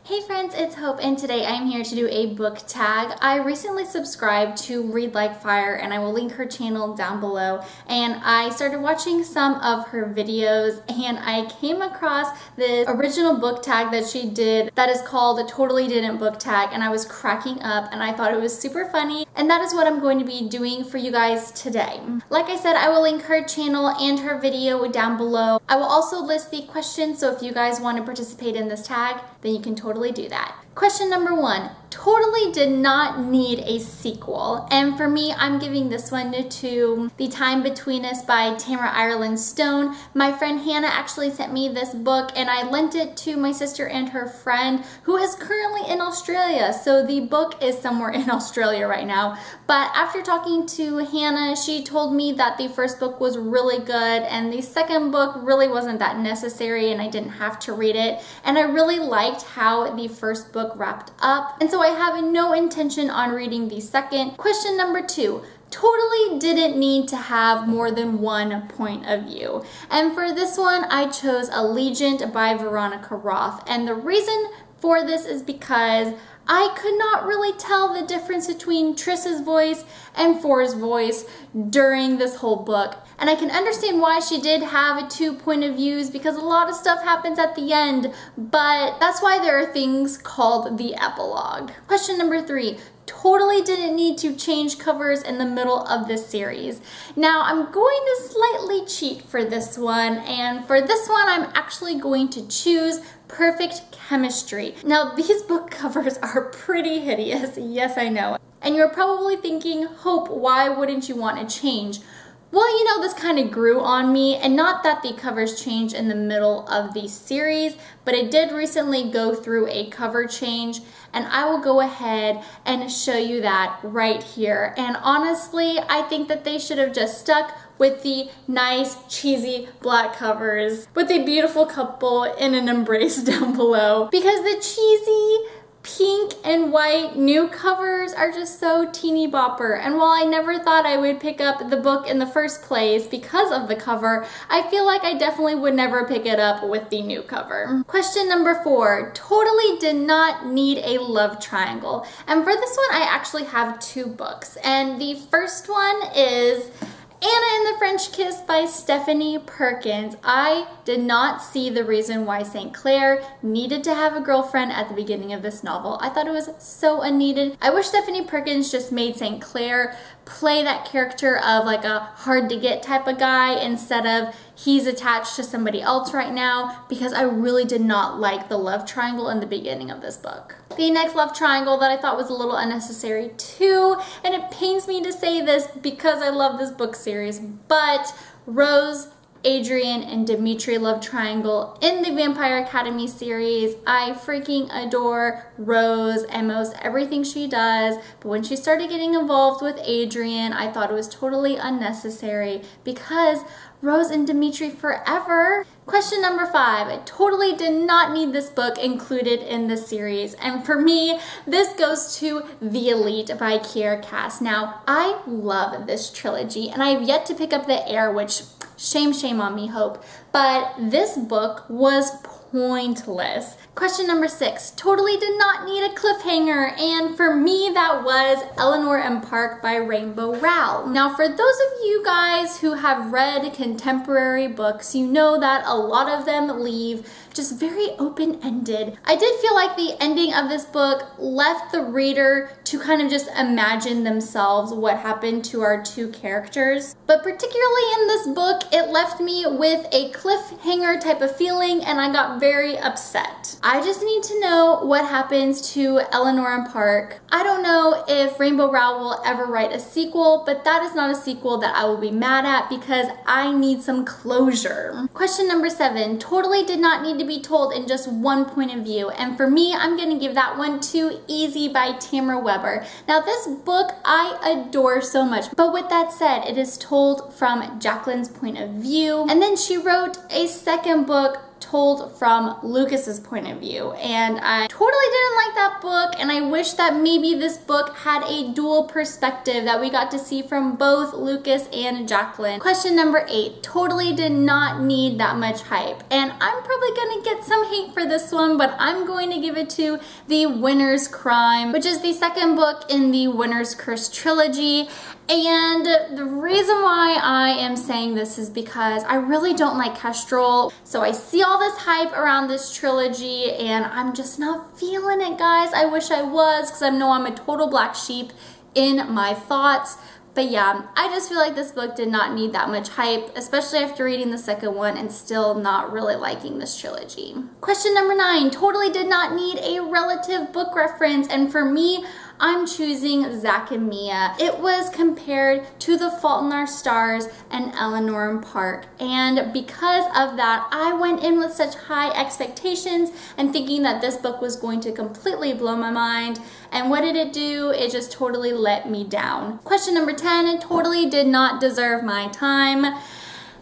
Hey friends, it's Hope, and today I'm here to do a book tag. I recently subscribed to Read Like Fire, and I will link her channel down below. And I started watching some of her videos, and I came across this original book tag that she did that is called a Totally Didn't book tag, and I was cracking up, and I thought it was super funny. And that is what I'm going to be doing for you guys today. Like I said, I will link her channel and her video down below. I will also list the questions, so if you guys want to participate in this tag, then you can totally do that. Question number 1, totally did not need a sequel. And for me, I'm giving this one to The Time Between Us by Tamara Ireland Stone. My friend Hannah actually sent me this book, and I lent it to my sister and her friend who is currently in Australia. So the book is somewhere in Australia right now. But after talking to Hannah, she told me that the first book was really good and the second book really wasn't that necessary and I didn't have to read it. And I really liked how the first book wrapped up, and so I have no intention on reading the second. Question number 2, totally didn't need to have more than one point of view. And for this one, I chose Allegiant by Veronica Roth. And the reason for this is because I could not really tell the difference between Triss's voice and For's voice during this whole book. And I can understand why she did have 2 point of views because a lot of stuff happens at the end, but that's why there are things called the epilogue. Question number 3, totally didn't need to change covers in the middle of this series. Now I'm going to slightly cheat for this one, and for this one I'm actually going to choose Perfect Chemistry. Now these book covers are pretty hideous, yes I know. And you're probably thinking, Hope, why wouldn't you want to change? Well, you know, this kind of grew on me, and not that the covers changed in the middle of the series, but it did recently go through a cover change, and I will go ahead and show you that right here. And honestly, I think that they should have just stuck with the nice, cheesy black covers with a beautiful couple in an embrace down below, because the cheesy pink and white new covers are just so teeny bopper. And while I never thought I would pick up the book in the first place because of the cover, I feel like I definitely would never pick it up with the new cover. Question number 4, totally did not need a love triangle. And for this one, I actually have 2 books. And the first one is Anna and the French Kiss by Stephanie Perkins. I did not see the reason why St. Clair needed to have a girlfriend at the beginning of this novel. I thought it was so unneeded. I wish Stephanie Perkins just made St. Clair play that character of like a hard to get type of guy instead of he's attached to somebody else right now, because I really did not like the love triangle in the beginning of this book. The next love triangle that I thought was a little unnecessary too, and it pains me to say this because I love this book series, but Rose, Adrian, and Dimitri love triangle in the Vampire Academy series. I freaking adore Rose and most everything she does, but when she started getting involved with Adrian, I thought it was totally unnecessary because Rose and Dimitri forever. Question number 5, I totally did not need this book included in the series. And for me, this goes to The Elite by Kiera Cass. Now, I love this trilogy, and I have yet to pick up The Heir, which shame on me, Hope. But this book was pointless. Question number 6, totally did not need a cliffhanger, and for me that was Eleanor and Park by Rainbow Rowell. Now for those of you guys who have read contemporary books, you know that a lot of them leave just very open-ended. I did feel like the ending of this book left the reader to kind of just imagine themselves what happened to our 2 characters. But particularly in this book, it left me with a cliffhanger type of feeling, and I got very upset. I just need to know what happens to Eleanor and Park. I don't know if Rainbow Rowell will ever write a sequel, but that is not a sequel that I will be mad at because I need some closure. Question number 7, totally did not need to be told in just one point of view, and for me, I'm gonna give that one to Easy by Tamara Weber. Now this book I adore so much, but with that said, it is told from Jacqueline's point of view, and then she wrote a second book told from Lucas's point of view, and I totally didn't like that book, and I wish that maybe this book had a dual perspective that we got to see from both Lucas and Jacqueline. Question number 8, totally did not need that much hype, and I'm probably gonna get some hate for this one, but I'm going to give it to The Winter's Crime, which is the second book in the Winter's Curse trilogy. And the reason why I am saying this is because I really don't like Kestrel. So I see all this hype around this trilogy and I'm just not feeling it, guys. I wish I was, because I know I'm a total black sheep in my thoughts. But yeah, I just feel like this book did not need that much hype, especially after reading the second one and still not really liking this trilogy. Question number 9, totally did not need a relative book reference, and for me, I'm choosing Zack and Mia. It was compared to The Fault in Our Stars and Eleanor and Park, and because of that, I went in with such high expectations and thinking that this book was going to completely blow my mind, and what did it do? It just totally let me down. Question number 10, totally did not deserve my time.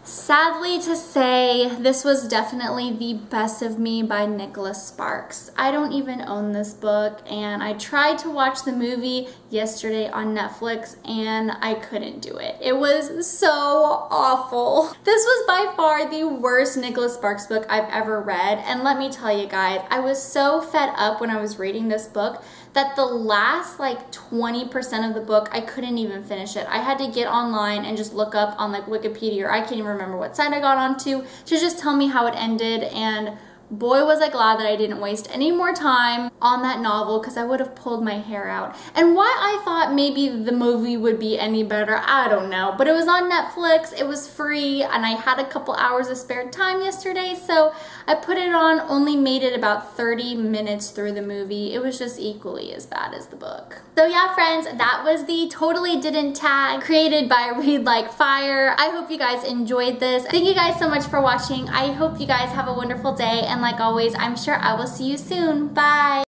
Sadly to say, this was definitely The Best of Me by Nicholas Sparks. I don't even own this book, and I tried to watch the movie yesterday on Netflix and I couldn't do it. It was so awful. This was by far the worst Nicholas Sparks book I've ever read, and let me tell you guys, I was so fed up when I was reading this book that the last like 20% of the book, I couldn't even finish it. I had to get online and just look up on like Wikipedia, or I can't even remember what site I got onto, to just tell me how it ended, and boy was I glad that I didn't waste any more time on that novel, because I would have pulled my hair out. And why I thought maybe the movie would be any better, I don't know. But it was on Netflix, it was free, and I had a couple hours of spare time yesterday, so I put it on, only made it about 30 minutes through the movie. It was just equally as bad as the book. So yeah, friends, that was the Totally Didn't tag created by Read Like Fire. I hope you guys enjoyed this. Thank you guys so much for watching. I hope you guys have a wonderful day, and like always, I'm sure I will see you soon. Bye!